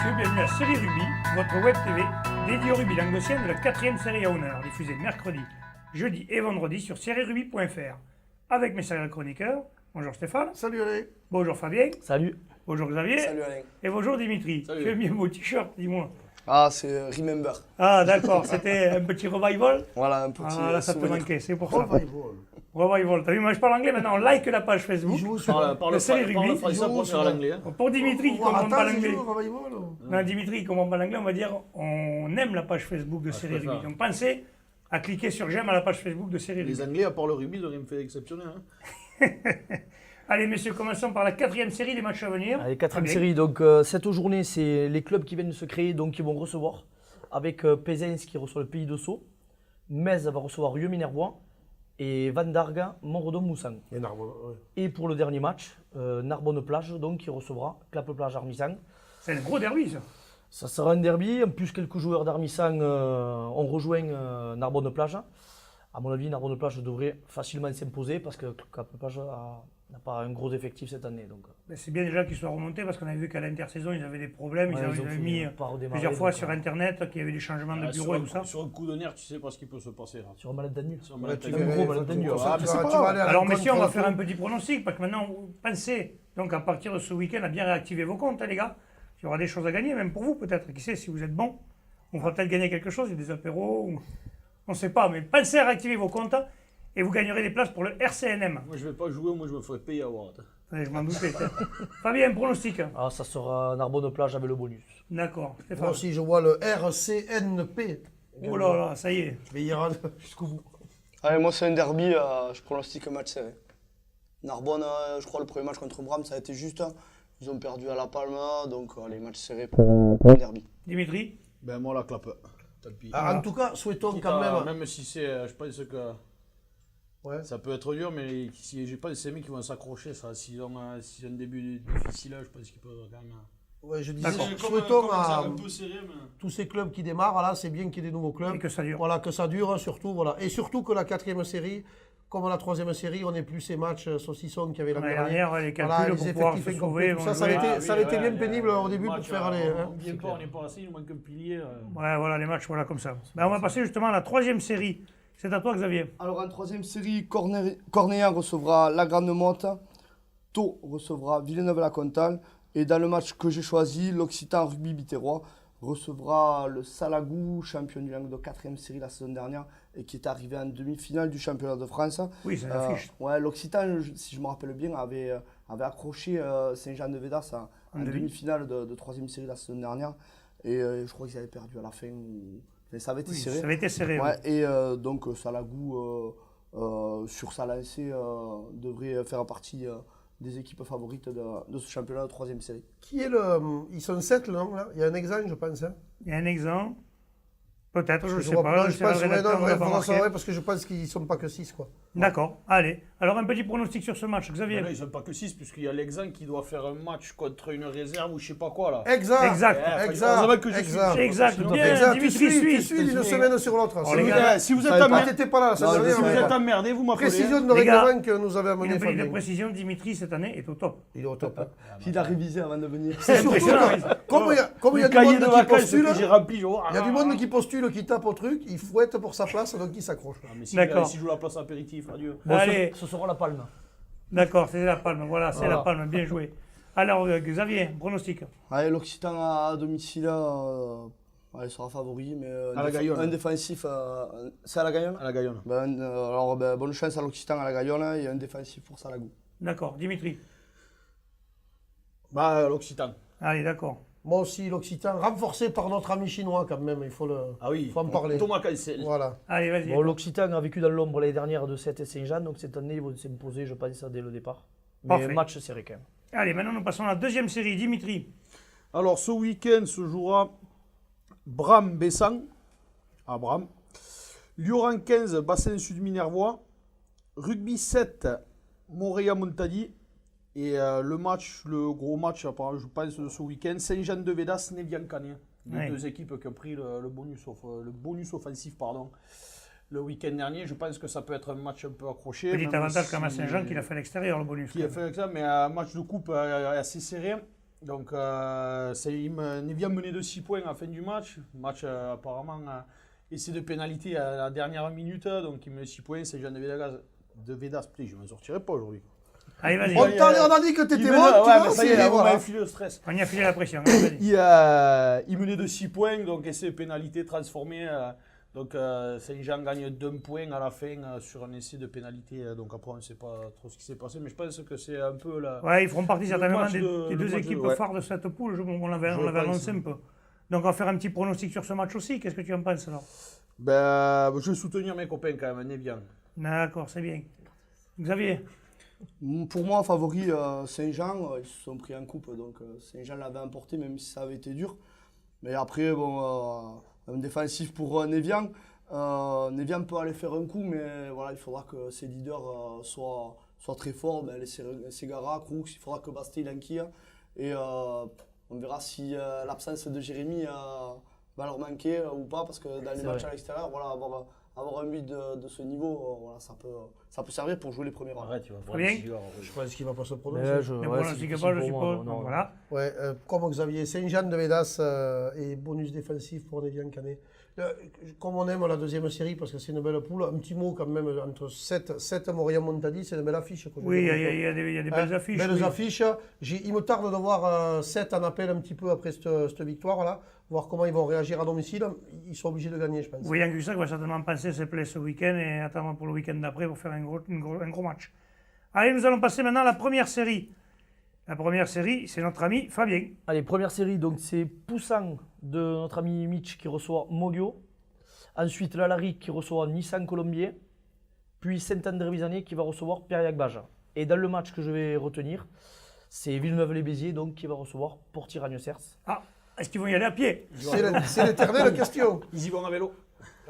messieurs, bienvenue à Série Rugby, votre web TV dédiée au rugby languedocien de la 4e série à honneur, diffusée mercredi, jeudi et vendredi sur sérierugby.fr. Avec mes sérieux chroniqueurs, bonjour Stéphane. Salut Alain. Bonjour Fabien. Salut. Bonjour Xavier. Salut Alain. Et bonjour Dimitri. Salut. Tu aimes bien mon t-shirt, dis-moi. Ah, c'est Remember. Ah d'accord, c'était un petit revival. Voilà, un petit Ah là ça te souvenir. manquait, c'est pour ça. Revival. Revival, t'as vu, moi je parle anglais maintenant, on like la page Facebook. Il joue sur Le série rugby. français pour l'anglais. Pour Dimitri qui ne comprend pas l'anglais. Revival. Non, Dimitri, qui ne comprend pas l'anglais, on va dire on aime la page Facebook de Série Rugby. Donc pensez à cliquer sur j'aime à la page Facebook de Série Rugby. Les Anglais, à part le rugby, ils n'ont rien fait d'exceptionnel. Hein. Allez messieurs, commençons par la 4e série des matchs à venir. Allez, 4e série, donc cette journée, c'est les clubs qui viennent de se créer, donc qui vont recevoir, avec Pézens qui reçoit le Pays de Sceaux, Metz va recevoir Rieux-Minervois, et Van Darga, Montredon-Moussan. Et Narbonne, ouais. Et pour le dernier match, Narbonne-Plage, donc qui recevra Clappe-Plage-Armissang. C'est un gros derby ça. Ça sera un derby, en plus quelques joueurs d'Armissang ont rejoint Narbonne-Plage. À mon avis, Narbonne-Plage devrait facilement s'imposer parce que Clappe-Plage n'a pas un gros effectif cette année. Donc. Mais c'est bien déjà qu'ils soient remontés parce qu'on avait vu qu'à l'intersaison ils avaient des problèmes, Ouais, ils ils ont avaient fini mis par redémarrer, plusieurs fois donc, sur internet qu'il y avait des changements de bureau et tout ça. Sur un coup de nerf, tu sais pas ce qui peut se passer. Là. Sur un malentendu. Sur un Ouais, malentendu. tu un verrais, gros faut malentendu. que tu- Ah, tu mais vas- c'est tu pas vas grave. aller à la Alors rencontre messieurs, on va faire un contre- petit pronostic parce que maintenant, pensez donc à partir de ce week-end à bien réactiver vos comptes, hein, les gars. Il y aura des choses à gagner, même pour vous peut-être. Qui sait, si vous êtes bon, on fera peut-être gagner quelque chose, il y a des apéros, ou... on ne sait pas. Mais pensez à réactiver vos comptes et vous gagnerez des places pour le RCNM. Moi, je vais pas jouer, moi, je me ferai payer à voir. Ouais, je m'en doutais. Fabien, un pronostic. Ah, ça sera Narbonne-Plage avec le bonus. D'accord. Moi Stéphane. aussi, je vois le RCNP. Oh là là, ça y est. Je vais y aller jusqu'au bout. Allez, moi, c'est un derby, je pronostique un match serré. Narbonne, je crois, le premier match contre Bram, ça a été juste. Hein. Ils ont perdu à La Palma, donc les matchs serrés pour un derby. Dimitri. Ben, moi, la clappe. Tant pis. Ah, en tout cas, souhaitons quand même. Même si c'est. Je pense que. Ouais. Ça peut être dur, mais si j'ai pas ces mecs qui vont s'accrocher, ça. S'ils ont un début difficile, je pense qu'ils peuvent quand même. Ouais, je disais, D'accord. souhaitons à un peu serré, mais. tous ces clubs qui démarrent, voilà, c'est bien qu'il y ait des nouveaux clubs. Et que ça dure. Voilà, que ça dure surtout, voilà. Et surtout que la 4e série, comme la 3e série, on n'ait plus ces matchs saucissons qu'il y avait l'année L'année dernière. dernière, les Voilà, calculs les pour pouvoir effectifs se incomplets, sauver. tout vont ça, jouer. ça a été bien pénible au début pour match, faire aller. On hein. vient pas, on n'est pas assez, il manque un pilier. Ouais, voilà, les matchs, voilà, comme ça. Ben, on va passer justement à la 3e série. C'est à toi, Xavier. Alors, en 3e série, Cornéa recevra la Grande Motte, Thau recevra Villeneuve-la-Comtale. Et dans le match que j'ai choisi, l'Occitan Rugby Biterrois recevra le Salagou, champion du Languedoc de 4e série la saison dernière et qui est arrivé en demi-finale du championnat de France. Oui, c'est l'affiche. Ouais, l'Occitan, si je me rappelle bien, avait accroché Saint-Jean-de-Védas en demi-finale de 3e série la saison dernière. Et je crois qu'ils avaient perdu à la fin. Mais ça avait été Oui, serré. ça avait été serré. Ouais, et donc Salagou, sur sa lancée, devrait faire partie des équipes favorites de ce championnat de 3e série. Qui est le. Ils sont 7 là, là. Il y a un exemple, je pense. Hein. Il y a un exemple. Peut-être, je ne sais vois pas. je pense, le rédacteur non, ne l'a pas faudra marqué. savoir, parce que je pense qu'ils ne sont pas que 6, quoi. D'accord, allez. Alors, un petit pronostic sur ce match, Xavier. Là, ils sont pas que 6, puisqu'il y a l'exemple qui doit faire un match contre une réserve ou je sais pas quoi là. Exact. Exact. Heureusement que je suis- Exact. Exact, Sinon, bien, Exact. Dimitri Tu suit. suis d'une semaine sur l'autre. Oh, les gars, Si vous êtes savez pas. Ah, emmerdé, t'étais pas là la semaine Non, dernière. je si mais vous êtes pas. emmerdé, vous m'appelez. Précision de Les gars, règlement que nous avait amené Une petite Fabien. précision, Dimitri, cette année, est au top. Il est au top. hein. Il a révisé avant de venir. C'est surtout impressionnant. comme il y a Le du cahier monde de qui vacances postule, que j'ai rempli. Oh, il y a du monde qui postule, qui tape au truc, il fouette pour sa place, donc il s'accroche. Ah, mais si D'accord. si je joue la place apéritif, adieu. Bon, Allez. ce sera la palme. D'accord, c'est la palme. Voilà, c'est Voilà. la palme. Bien joué. Alors, Xavier, pronostic. Allez, l'Occitan à domicile sera favori, mais À la Gaillonne. un défensif, c'est à la Gaillonne. À la Gaillonne. Bonne chance à l'Occitan à la Gaillonne et un défensif pour Salagou. D'accord, Dimitri. Bah, l'Occitan. Allez, d'accord. Moi aussi, l'Occitan, renforcé par notre ami chinois quand même, il faut Ah oui. en parler. Thomas Cancel. Voilà. Allez, vas-y. Bon, l'Occitan a vécu dans l'ombre l'année dernière de 7 et Saint-Jean, donc cette année, ils vont s'imposer, je pense, dès le départ. Mais Parfait. match serré quand même. Allez, maintenant, nous passons à la 2e série. Dimitri. Alors, ce week-end se jouera Bram-Bessan, à Bram. Lioran 15, Bassin Sud Minervois. Rugby 7, Montréal-Montadi. Et le gros match, je pense, de ce week-end, Saint-Jean-de-Védas, Nevian-Canet. Les Ouais. deux équipes qui ont pris le bonus offensif le week-end dernier. Je pense que ça peut être un match un peu accroché. Petit même avantage quand même à si- Saint-Jean qu'il a fait à l'extérieur, le bonus. Qui a fait ça, mais un match de coupe assez serré. Donc, Nevian menait de 6 points à la fin du match. Match apparemment essai de pénalité à la dernière minute. Donc, il menait 6 points. Saint-Jean de Védas. Putain, je ne m'en sortirai pas aujourd'hui. Allez, vas-y. On a dit que t'étais Il bon, menait- tu ouais, vois, mais ça y est, c'est- on voilà. m'a enfilé le stress. On y a filé la pression. Allez, vas-y. Il menait de 6 points, donc essai de pénalité transformé. Donc Saint-Jean gagne d'un point à la fin sur un essai de pénalité. Donc après, on ne sait pas trop ce qui s'est passé, mais je pense que c'est un peu la. Ouais, ils feront partie certainement match des le deux match équipes ouais. phares de cette poule. On l'avait Je annoncé pense. un peu. Donc, on va faire un petit pronostic sur ce match aussi. Qu'est-ce que tu en penses alors? Ben, je vais soutenir mes copains quand même, Nevian. D'accord, c'est bien. Xavier? Pour moi, favori Saint-Jean, ils se sont pris en coupe, donc Saint-Jean l'avait emporté, même si ça avait été dur. Mais après, bon, un défensif pour Nevian. Nevian peut aller faire un coup, mais voilà, il faudra que ses leaders soient très forts. Ben, les Segara, Crooks, il faudra que Basté il enquille. Et on verra si l'absence de Jérémy va leur manquer ou pas, parce que dans les matchs à l'extérieur, voilà, avoir un but de ce niveau, voilà, ça peut servir pour jouer les premiers rangs. Arrête, tu vas Très bien. Je pense qu'il va pas se Mais prononcer. là, je Mais ouais, bon, c'est je ne difficile pas, je pour moi, suppose. non. Donc, voilà. Ouais, comme Xavier, Saint-Jean de Védas et bonus défensif pour Nevian Canet. Comme on aime la deuxième série, parce que c'est une belle poule, un petit mot quand même entre 7 Montréal Montadi, c'est une belle affiche. Oui, il y a des belles affiches. Belles oui. affiches. Il me tarde de voir 7 en appel un petit peu après cette victoire-là, voir comment ils vont réagir à domicile. Ils sont obligés de gagner, je pense. Oui, Yann Gussac va certainement penser ses plays ce week-end et attendre pour le week-end d'après pour faire un gros match. Allez, nous allons passer maintenant à la première série. La première série, c'est notre ami Fabien. Allez, première série, donc c'est Poussin de notre ami Mitch qui reçoit Moglio. Ensuite, Lalari qui reçoit Nissan Colombier. Puis Saint-André-Visanet qui va recevoir Périac-Bage. Et dans le match que je vais retenir, c'est Villeneuve-les-Béziers donc qui va recevoir Porty-Ragnes-Cers. Ah, est-ce qu'ils vont y aller à pied? C'est l'éternelle question. Ils y vont à vélo.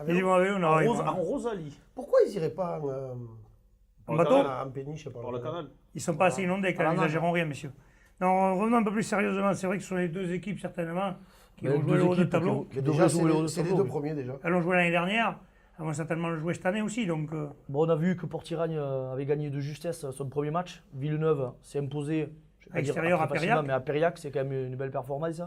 Ils vont à vélo, non, ils vont- En Rosalie. Pourquoi ils n'iraient pas en bateau? en péniche Par le canal. Ils ne sont pas assez inondés, quand Ah, même, non, n'exagérons rien, messieurs. Non, revenons un peu plus sérieusement. C'est vrai que ce sont les deux équipes, certainement, qui Mais vont jouer deux le haut de équipes tableau. qui Déjà, devraient jouer le haut de c'est les tableau, deux oui. premiers déjà. Elles l'ont joué l'année dernière. Elles vont certainement le jouer cette année aussi. Donc, Bon, on a vu que Porty-Ragnes avait gagné de justesse son premier match. Villeneuve s'est imposé je vais À pas dire l'extérieur, après à facilement, Périac. mais à Périac, c'est quand même une belle performance.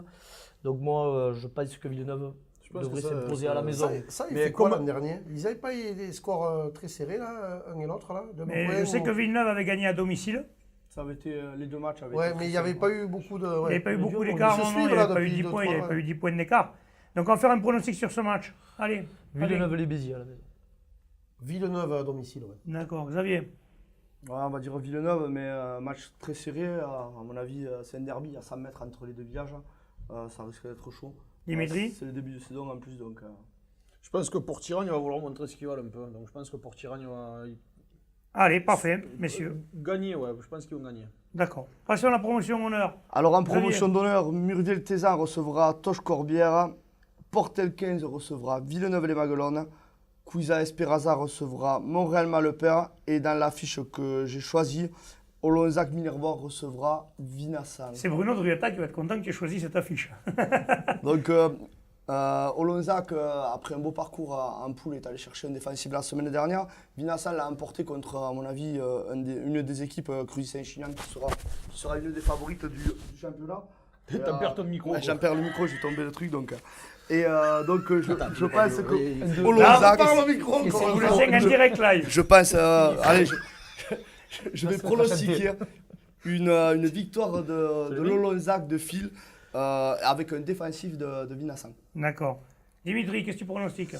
Donc moi, je pense que Villeneuve pense devrait que ça, s'imposer ça- à la maison. Ça, il Mais fait quoi comme- l'an dernier? Ils n'avaient pas eu des scores très serrés, là, un et l'autre, là de mais points je sais ou- que Villeneuve avait gagné à domicile. Ça avait été, les deux matchs avaient Ouais, été mais il n'y très avait serrés. pas eu beaucoup de. Il n'y ouais. avait pas eu Mais beaucoup Dieu, d'écart. ils se Non, suivent, il n'y là, avait pas eu depuis 10 deux, points. Il trois n'y avait mois. pas eu 10 points d'écart. Donc, on va faire un pronostic sur ce match. Allez. Villeneuve-les-Béziers à la maison. Villeneuve à domicile, ouais. D'accord. Xavier. Ouais, on va dire Villeneuve, mais match très serré. À mon avis, c'est un derby à 100 mètres entre les deux villages. Ça risque d'être chaud. Dimitri. C'est le début de saison en plus, donc. Je pense que Porty-Ragnes va vouloir montrer ce qu'il valent un peu. Donc je pense que Porty-Ragnes va Allez, parfait, messieurs. gagner, ouais. Je pense qu'ils vont gagner. D'accord. Passons à la promotion honneur. Alors en Xavier. promotion d'honneur, Murviel-Tézan recevra Toche-Corbière, Portel 15 recevra Villeneuve-les-Maguelones, Cuisa Esperaza recevra Montréal-Malepère et dans l'affiche que j'ai choisie, Olonzac-Minervois recevra Vinassan. C'est Bruno Druetta qui va être content que tu aies choisi cette affiche. Donc Olonzac, après un beau parcours en poule, est allé chercher un défensif la semaine dernière. Vinassan l'a emporté contre, à mon avis, une des équipes Cruzy-Saint-Chinian qui sera une des favorites du championnat. T'as perdu ton micro. Ouais, j'en perds le micro, j'ai tombé le truc donc. Et donc je pense que Là, Olonzac, Parle au micro, Et c'est encore vous une le fois. signe en direct live. je pense, allez, je vais pronostiquer une victoire de l'Olonzac de fil avec un défensif de Vinassan. D'accord. Dimitri, qu'est-ce que tu pronostiques?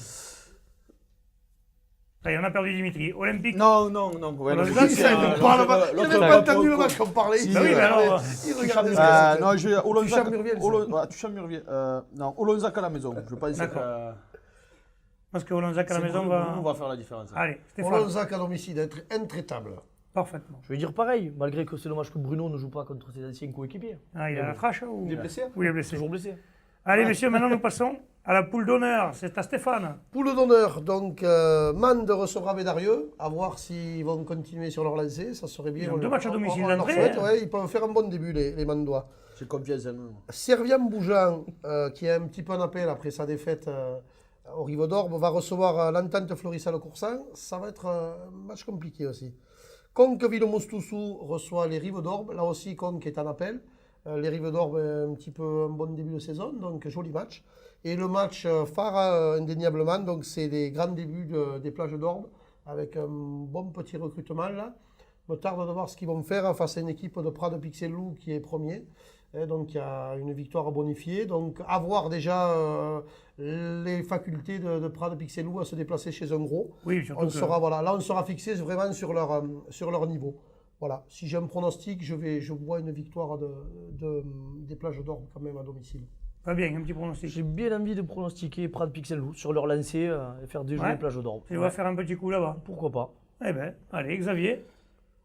Allez, on a perdu Dimitri. Olympique. Non. Ouais, Le non, Zac, c'est- il avait Pas le- l'autre- Il l'autre- n'avait pas entendu le match qu'on parlait. Si, Il bah oui, mais alors, regardait ce que c'était. Non, je vais Olonzac. Murviel, ça. Ouais, tu chantes Murviel. Non, Olonzac à la maison. Je pense D'accord. que Parce que Olonzac à la c'est maison Bruno va. va faire la différence. Allez, Stéphane. Olonzac à domicile, être intraitable. Parfaitement. Je vais dire pareil, malgré que c'est dommage que Bruno ne joue pas contre ses anciens coéquipiers. Ah, il a la trache ou Il est blessé? ou il est blessé? Toujours blessé. Allez, messieurs, maintenant nous passons à la poule d'honneur. C'est à Stéphane. Poule d'honneur, donc Mande recevra Bédarieux, à voir s'ils vont continuer sur leur lancée, ça serait bien. Ils ont deux matchs à domicile on leur d'entrée, souhaite, hein. ouais, ils peuvent faire un bon début, les Mandois. J'ai confiance en eux. Servian-Bougeant, qui est un petit peu en appel après sa défaite au Rive d'Orbe, va recevoir l'entente Florissal-Coursan. Ça va être un match compliqué aussi. Conqueville-Mostoussou reçoit les Rives d'Orbe. Là aussi, Conque est en appel. Les Rives d'Or, un petit peu un bon début de saison, donc joli match. Et le match phare, indéniablement, donc c'est les grands débuts des plages d'Orbe, avec un bon petit recrutement là. Me tarde de voir ce qu'ils vont faire face à une équipe de Prades Pixel-Loup qui est premier. Donc il y a une victoire à bonifier. Donc avoir déjà les facultés de Prades Pixel-Loup à se déplacer chez un gros. Oui, surtout On que- sera, voilà, là on sera fixé vraiment sur leur niveau. Voilà. Si j'ai un pronostic, je vois une victoire des plages d'Orbe quand même à domicile. Pas bien, un petit pronostic. J'ai bien envie de pronostiquer Prades Pixel Loup sur leur lancer et faire déjouer Ouais. Plage d'Orbe. Tu vas faire un petit coup là-bas. Pourquoi pas? Eh ben, allez, Xavier.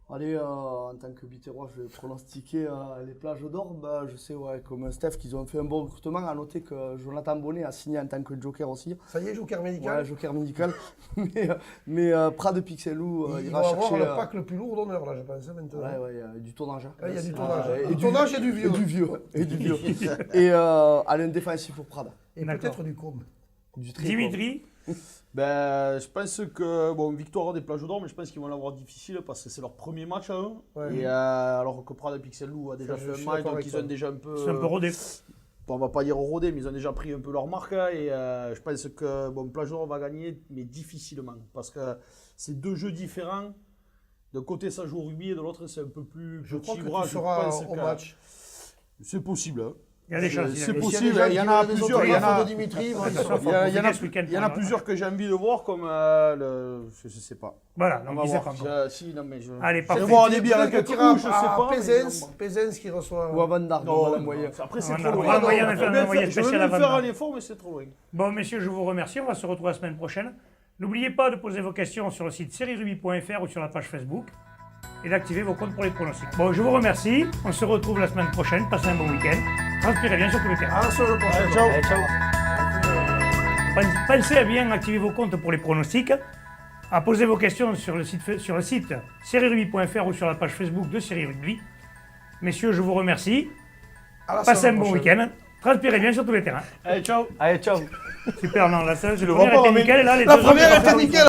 Allez, en tant que Biterrois, je vais pronostiquer les plages d'Orbe. Je sais, ouais, comme Steph, qu'ils ont fait un bon recrutement. À noter que Jonathan Bonnet a signé en tant que joker aussi. Ça y est, joker médical. Ouais, joker médical. mais Prades Pixel-Loup, Ils ira vont avoir chercher. le pack le plus lourd d'honneur, là, je pense, maintenant. Ouais, il y a du tournage. Ah, il y a du tournage. Et Du tournage et du vieux. Et du vieux. Et du vieux. Et allez, un défensif pour Prades. Et D'accord. peut-être du com. Du très Dimitri. Ben, je pense que, bon, victoire des Plages d'Or, mais je pense qu'ils vont l'avoir difficile parce que c'est leur premier match à eux. Ouais. Et alors que Prades Pixel Loup a déjà Ça, je fait suis un match, d'accord donc avec ils toi. ont déjà un peu. C'est un peu rodé. Bon, on va pas dire rodé, mais ils ont déjà pris un peu leur marque. Hein, et je pense que bon, Plage d'Or va gagner, mais difficilement. Parce que c'est deux jeux différents. D'un côté, ça joue au rugby et de l'autre, c'est un peu plus Je crois petit que bras. tu Je seras pense au que match. c'est possible. Hein. Il y a des chances. C'est il y a- possible. S'il il y en des a gens qui plusieurs, veulent il y en a- de Dimitri, bon, ils Attention, seront faut forts. Il y en a, ce week-end il y en a pour la- plusieurs que j'ai envie de voir, comme je sais pas. Voilà, On donc va il sait voir. pas encore. Si, non, mais je. Allez, Je parfait. vais voir des bières avec Peut-être un qu'il ira coup, je sais à pas. Pézens qui reçoit. Ou à Van Dark, Non, voilà, non, moyen. après c'est On trop a- loin. on va envoyer un Je veux envoyé même spécial à faire Van un Damme. effort, mais c'est trop loin. Bon, messieurs, je vous remercie. On va se retrouver la semaine prochaine. N'oubliez pas de poser vos questions sur le site serierugby.fr ou sur la page Facebook et d'activer vos comptes pour les pronostics. Bon, je vous remercie. On se retrouve la semaine prochaine. Passez un bon week-end. Transpirez bien sur tous les terrains. À la semaine prochaine. Ciao. Allez, ciao. Pensez à bien activer vos comptes pour les pronostics, à poser vos questions sur le site serierugby.fr ou sur la page Facebook de Série Rugby. Messieurs, je vous remercie. À la Passez un semaine bon prochaine. week-end. Transpirez bien sur tous les terrains. Allez, ciao. Allez, ciao. Super, non, la le première vois pas, était mais- nickel, et là, les La deux autres, première c'est pas était nickel.